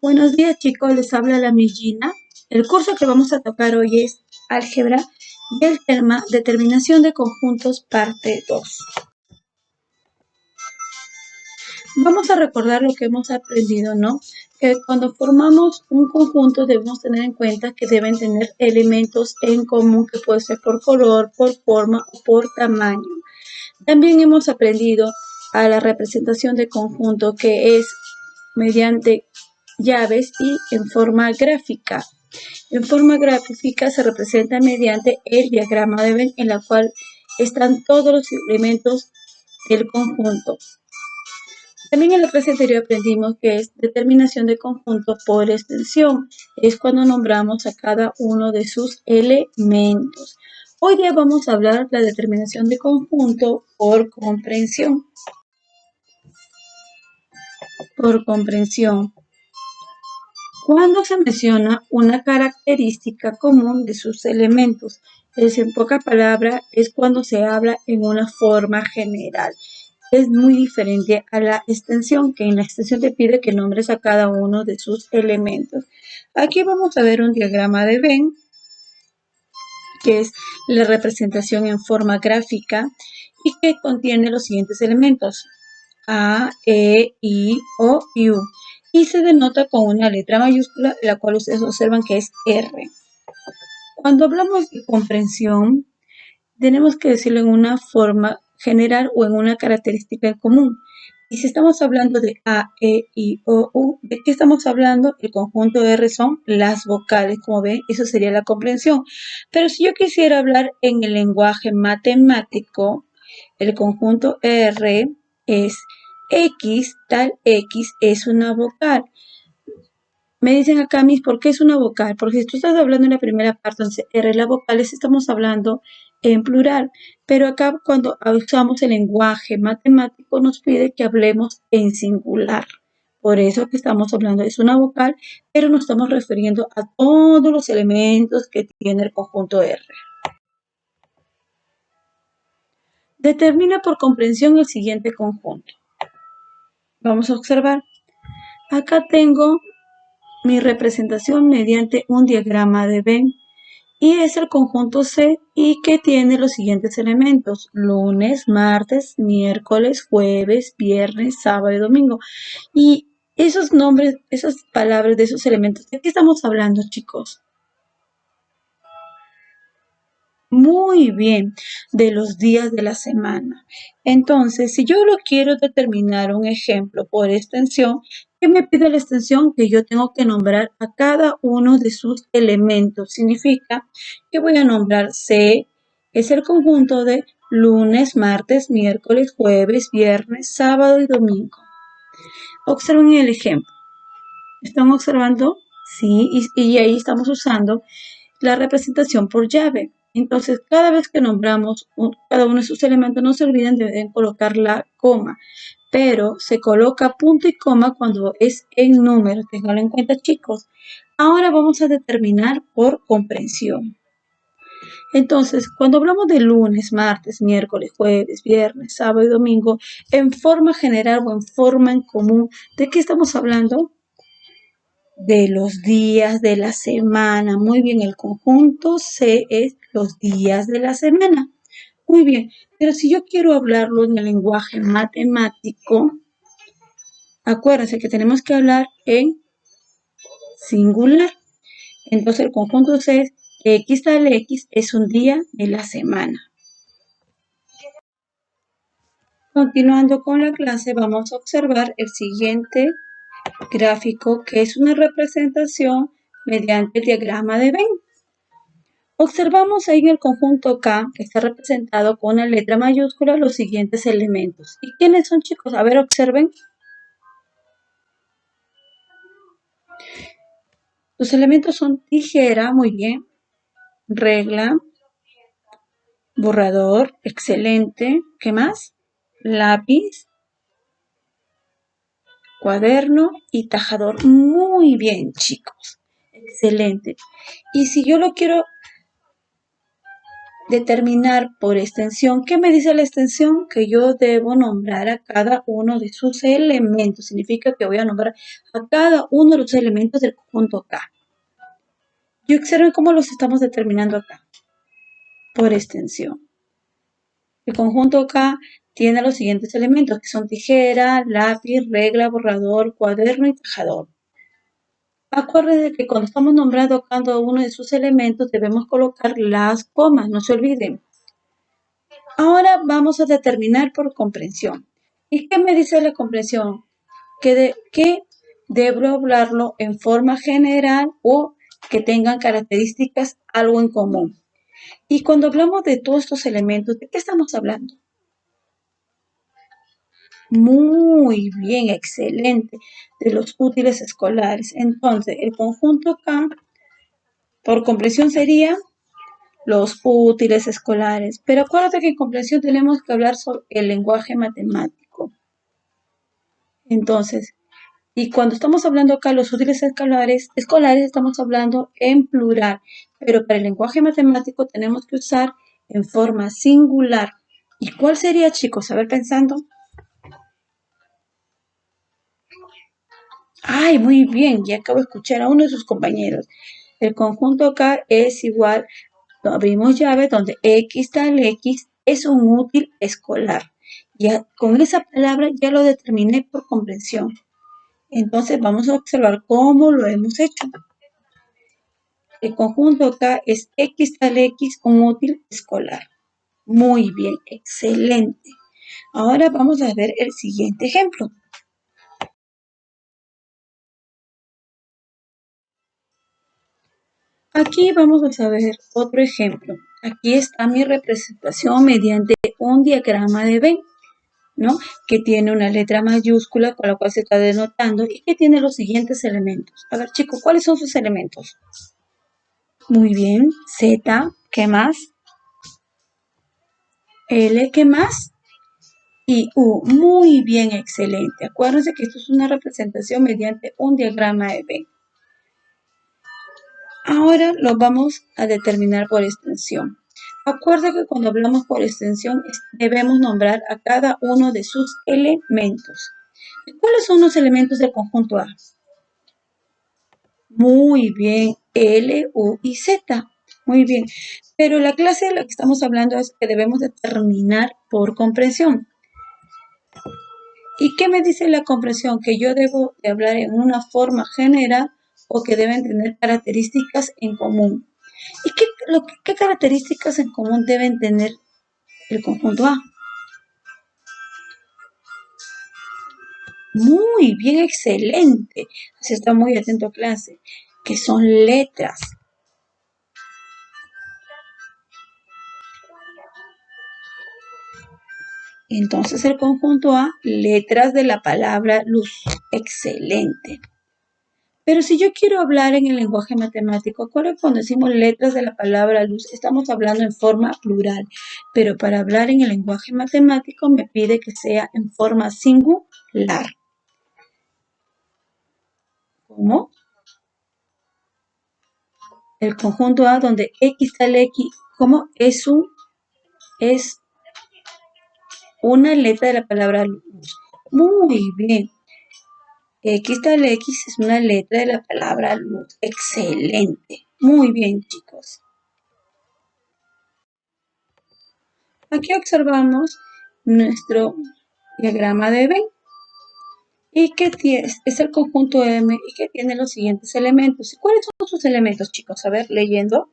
Buenos días chicos, les habla la Miss Gina. El curso que vamos a tocar hoy es álgebra y el tema determinación de conjuntos parte 2. Vamos a recordar lo que hemos aprendido, ¿no? Que cuando formamos un conjunto debemos tener en cuenta que deben tener elementos en común que puede ser por color, por forma o por tamaño. También hemos aprendido a la representación de conjunto que es mediante llaves y en forma gráfica. En forma gráfica se representa mediante el diagrama de Venn, en la cual están todos los elementos del conjunto. También en la clase anterior aprendimos que es determinación de conjunto por extensión. Es cuando nombramos a cada uno de sus elementos. Hoy día vamos a hablar de la determinación de conjunto por comprensión. Por comprensión. Cuando se menciona una característica común de sus elementos, es en pocas palabras, es cuando se habla en una forma general. Es muy diferente a la extensión, que en la extensión te pide que nombres a cada uno de sus elementos. Aquí vamos a ver un diagrama de Venn, que es la representación en forma gráfica y que contiene los siguientes elementos: A, E, I, O y U. Y se denota con una letra mayúscula, la cual ustedes observan que es R. Cuando hablamos de comprensión, tenemos que decirlo en una forma general o en una característica en común. Y si estamos hablando de A, E, I, O, U, ¿de qué estamos hablando? El conjunto R son las vocales, como ven, eso sería la comprensión. Pero si yo quisiera hablar en el lenguaje matemático, el conjunto R es X, tal X es una vocal. Me dicen acá, Miss, ¿por qué es una vocal? Porque si tú estás hablando en la primera parte, entonces R la vocales, estamos hablando en plural. Pero acá cuando usamos el lenguaje matemático nos pide que hablemos en singular. Por eso que estamos hablando es una vocal, pero nos estamos refiriendo a todos los elementos que tiene el conjunto R. Determina por comprensión el siguiente conjunto. Vamos a observar. Acá tengo mi representación mediante un diagrama de Venn y es el conjunto C y que tiene los siguientes elementos: lunes, martes, miércoles, jueves, viernes, sábado y domingo. Y esos nombres, esas palabras de esos elementos, ¿de qué estamos hablando, chicos? Muy bien, de los días de la semana. Entonces, si yo lo quiero determinar un ejemplo por extensión, ¿qué me pide la extensión? Que yo tengo que nombrar a cada uno de sus elementos. Significa que voy a nombrar C, es el conjunto de lunes, martes, miércoles, jueves, viernes, sábado y domingo. Observen el ejemplo. ¿Están observando? Sí, y ahí estamos usando la representación por llave. Entonces, cada vez que nombramos cada uno de sus elementos, no se olviden de colocar la coma, pero se coloca punto y coma cuando es en número. Ténganlo en cuenta, chicos. Ahora vamos a determinar por comprensión. Entonces, cuando hablamos de lunes, martes, miércoles, jueves, viernes, sábado y domingo, en forma general o en forma en común, ¿de qué estamos hablando? De los días de la semana. Muy bien, el conjunto C es los días de la semana. Muy bien, pero si yo quiero hablarlo en el lenguaje matemático, acuérdense que tenemos que hablar en singular. Entonces el conjunto C es X tal X es un día de la semana. Continuando con la clase, vamos a observar el siguiente gráfico, que es una representación mediante el diagrama de Venn. Observamos ahí en el conjunto K, que está representado con una letra mayúscula, los siguientes elementos. ¿Y quiénes son, chicos? A ver, observen. Los elementos son tijera, muy bien, regla, borrador, excelente. ¿Qué más? Lápiz, cuaderno y tajador. Muy bien, chicos. Excelente. Y si yo lo quiero determinar por extensión. ¿Qué me dice la extensión? Que yo debo nombrar a cada uno de sus elementos. Significa que voy a nombrar a cada uno de los elementos del conjunto K. Y observen cómo los estamos determinando acá, por extensión. El conjunto K tiene los siguientes elementos, que son tijera, lápiz, regla, borrador, cuaderno y tejador. Acuérdense que cuando estamos nombrando cada uno de sus elementos debemos colocar las comas, no se olviden. Ahora vamos a determinar por comprensión. ¿Y qué me dice la comprensión? Que debo hablarlo en forma general o que tengan características algo en común. Y cuando hablamos de todos estos elementos, ¿de qué estamos hablando? Muy bien, excelente. De los útiles escolares. Entonces, el conjunto K, por comprensión, sería los útiles escolares. Pero acuérdate que en comprensión tenemos que hablar sobre el lenguaje matemático. Entonces, y cuando estamos hablando acá de los útiles escolares, estamos hablando en plural. Pero para el lenguaje matemático tenemos que usar en forma singular. ¿Y cuál sería, chicos? A ver, pensando. Ay, muy bien, ya acabo de escuchar a uno de sus compañeros. El conjunto K es igual, abrimos llave donde X tal X es un útil escolar. Ya con esa palabra ya lo determiné por comprensión. Entonces vamos a observar cómo lo hemos hecho. El conjunto K es X tal X, un útil escolar. Muy bien, excelente. Ahora vamos a ver el siguiente ejemplo. Aquí vamos a ver otro ejemplo. Aquí está mi representación mediante un diagrama de Venn, ¿no? Que tiene una letra mayúscula con la cual se está denotando y que tiene los siguientes elementos. A ver, chicos, ¿cuáles son sus elementos? Muy bien, Z, ¿qué más? L, ¿qué más? Y U, muy bien, excelente. Acuérdense que esto es una representación mediante un diagrama de Venn. Ahora lo vamos a determinar por extensión. Acuerda que cuando hablamos por extensión debemos nombrar a cada uno de sus elementos. ¿Cuáles son los elementos del conjunto A? Muy bien, L, U y Z. Muy bien. Pero la clase de la que estamos hablando es que debemos determinar por comprensión. ¿Y qué me dice la comprensión? Que yo debo de hablar en una forma general o que deben tener características en común. ¿Y qué características en común deben tener el conjunto A? Muy bien, excelente. Se está muy atento a clase. Que son letras. Entonces el conjunto A, letras de la palabra luz. Excelente. Pero si yo quiero hablar en el lenguaje matemático, acuérdense cuando decimos letras de la palabra luz, estamos hablando en forma plural. Pero para hablar en el lenguaje matemático me pide que sea en forma singular. ¿Cómo? El conjunto A donde X tal X, ¿cómo? Es una letra de la palabra luz. Muy bien. X tal X es una letra de la palabra luz. Excelente. Muy bien, chicos. Aquí observamos nuestro diagrama de Venn y que es el conjunto M y que tiene los siguientes elementos. ¿Y cuáles son sus elementos, chicos? A ver, leyendo.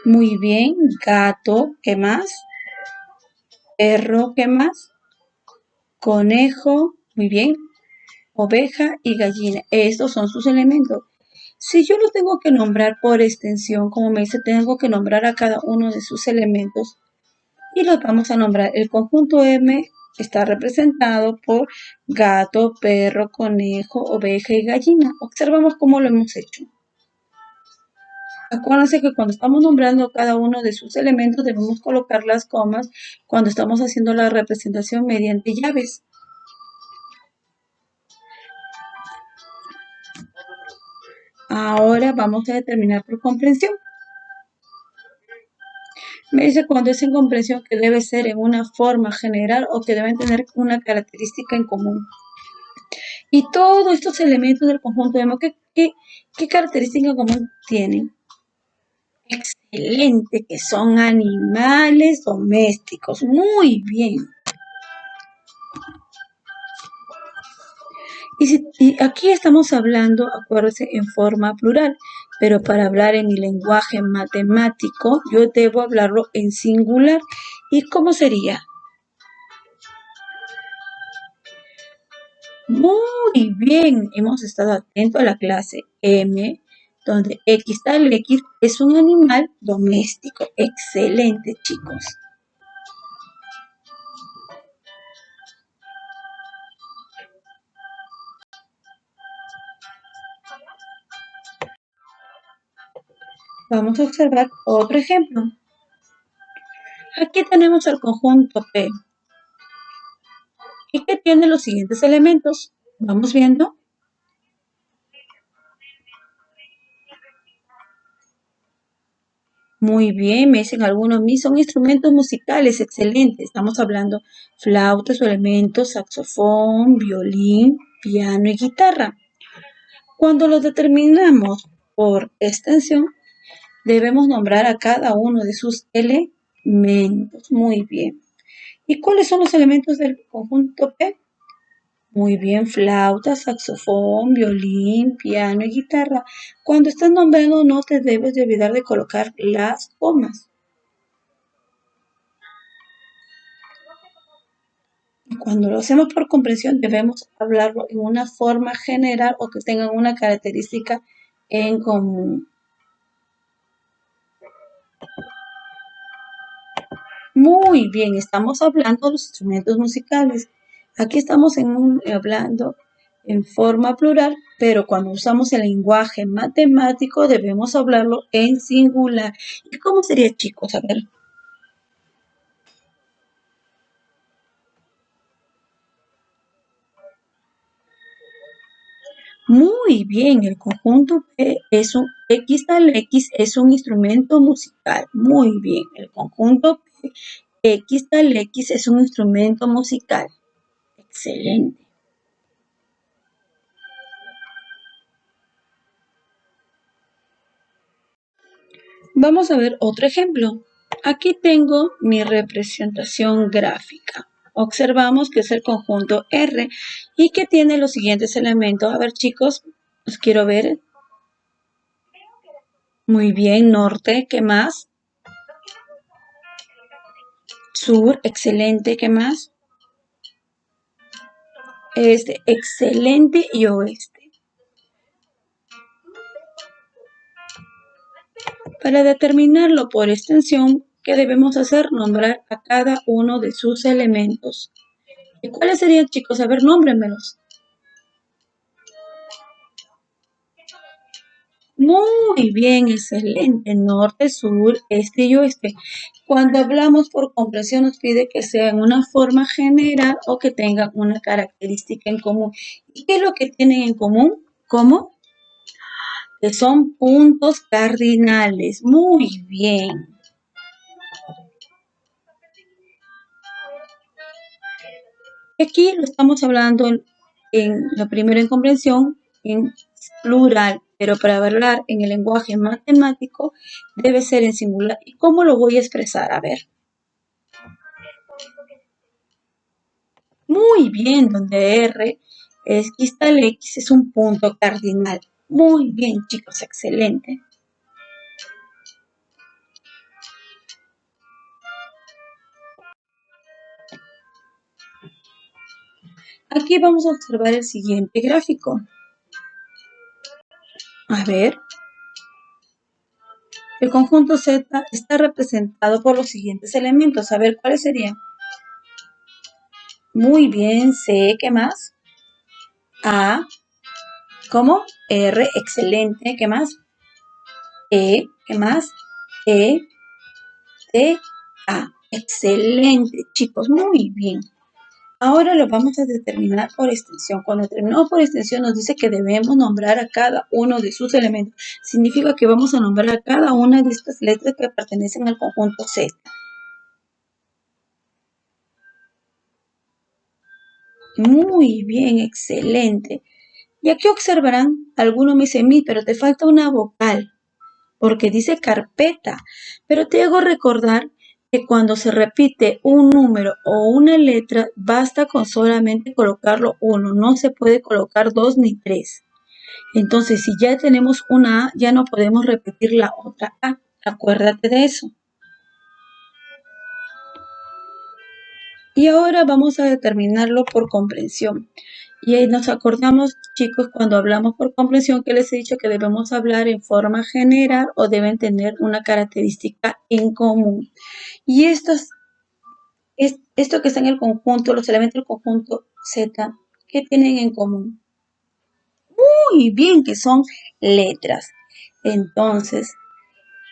Muy bien, gato, ¿qué más? Perro, ¿qué más? Conejo, muy bien. Oveja y gallina. Estos son sus elementos. Si yo los tengo que nombrar por extensión, como me dice, tengo que nombrar a cada uno de sus elementos y los vamos a nombrar. El conjunto M está representado por gato, perro, conejo, oveja y gallina. Observamos cómo lo hemos hecho. Acuérdense que cuando estamos nombrando cada uno de sus elementos debemos colocar las comas cuando estamos haciendo la representación mediante llaves. Ahora vamos a determinar por comprensión. Me dice cuando es en comprensión que debe ser en una forma general o que deben tener una característica en común. Y todos estos elementos del conjunto, vemos qué característica en común tienen. Excelente, que son animales domésticos. Muy bien. Y aquí estamos hablando, acuérdense, en forma plural, pero para hablar en mi lenguaje matemático, yo debo hablarlo en singular. ¿Y cómo sería? Muy bien, hemos estado atentos a la clase M, donde X tal X es un animal doméstico. Excelente, chicos. Vamos a observar otro ejemplo. Aquí tenemos el conjunto P y que tiene los siguientes elementos. Vamos viendo. Muy bien, me dicen algunos mis son instrumentos musicales, excelente. Estamos hablando flauta, su elemento, saxofón, violín, piano y guitarra. Cuando los determinamos por extensión, debemos nombrar a cada uno de sus elementos. Muy bien. ¿Y cuáles son los elementos del conjunto P? Muy bien, flauta, saxofón, violín, piano y guitarra. Cuando estás nombrando no te debes de olvidar de colocar las comas. Y cuando lo hacemos por comprensión debemos hablarlo en una forma general o que tengan una característica en común. Muy bien, estamos hablando de los instrumentos musicales. Aquí estamos hablando en forma plural, pero cuando usamos el lenguaje matemático debemos hablarlo en singular. ¿Y cómo sería, chicos? A ver. Muy bien, el conjunto P es un X tal X es un instrumento musical. Muy bien, el conjunto P X tal X es un instrumento musical. Excelente. Vamos a ver otro ejemplo. Aquí tengo mi representación gráfica. Observamos que es el conjunto R y que tiene los siguientes elementos. A ver, chicos, los quiero ver. Muy bien, norte, ¿qué más? Sur, excelente, ¿qué más? Este, excelente y oeste. Para determinarlo por extensión, ¿qué debemos hacer? Nombrar a cada uno de sus elementos. ¿Y cuáles serían, chicos? A ver, nómbrenmelos. Muy bien, excelente. Norte, sur, este y oeste. Cuando hablamos por comprensión nos pide que sea en una forma general o que tengan una característica en común. ¿Y qué es lo que tienen en común? ¿Cómo? Que son puntos cardinales. Muy bien. Aquí lo estamos hablando en lo primero en comprensión, en plural, pero para hablar en el lenguaje matemático debe ser en singular. ¿Y cómo lo voy a expresar? A ver. Muy bien, donde R es X tal X es un punto cardinal. Muy bien, chicos, excelente. Aquí vamos a observar el siguiente gráfico. A ver. El conjunto Z está representado por los siguientes elementos. A ver, ¿cuáles serían? Muy bien, C, ¿qué más? A, ¿cómo? R, excelente, ¿qué más? E, ¿qué más? E, T, A. Excelente, chicos, muy bien. Ahora lo vamos a determinar por extensión. Cuando terminamos por extensión nos dice que debemos nombrar a cada uno de sus elementos. Significa que vamos a nombrar a cada una de estas letras que pertenecen al conjunto Z. Muy bien, excelente. Y aquí observarán, algunos me dicen, pero te falta una vocal, porque dice carpeta. Pero te hago recordar que cuando se repite un número o una letra, basta con solamente colocarlo uno, no se puede colocar dos ni tres. Entonces, si ya tenemos una A, ya no podemos repetir la otra A. Acuérdate de eso. Y ahora vamos a determinarlo por comprensión. Y ahí nos acordamos, chicos, cuando hablamos por comprensión, que les he dicho que debemos hablar en forma general o deben tener una característica en común. Y esto que está en el conjunto, los elementos del conjunto Z, ¿qué tienen en común? Muy bien, que son letras. Entonces,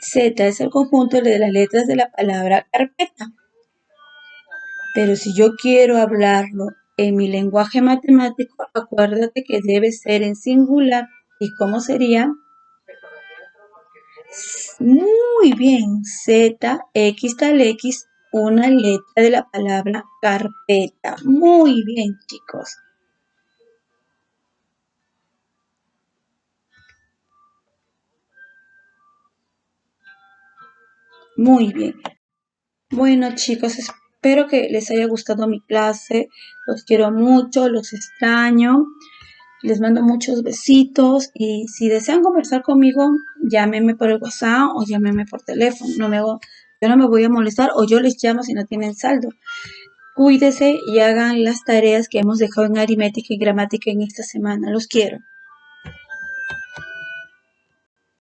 Z es el conjunto de las letras de la palabra carpeta. Pero si yo quiero hablarlo en mi lenguaje matemático, acuérdate que debe ser en singular. ¿Y cómo sería? Muy bien, Z, X tal X, una letra de la palabra carpeta. Muy bien, chicos. Muy bien. Bueno, chicos, espero que les haya gustado mi clase. Los quiero mucho, los extraño. Les mando muchos besitos y si desean conversar conmigo, llámenme por el WhatsApp o llámenme por teléfono. Yo no me voy a molestar o yo les llamo si no tienen saldo. Cuídense y hagan las tareas que hemos dejado en aritmética y gramática en esta semana. Los quiero.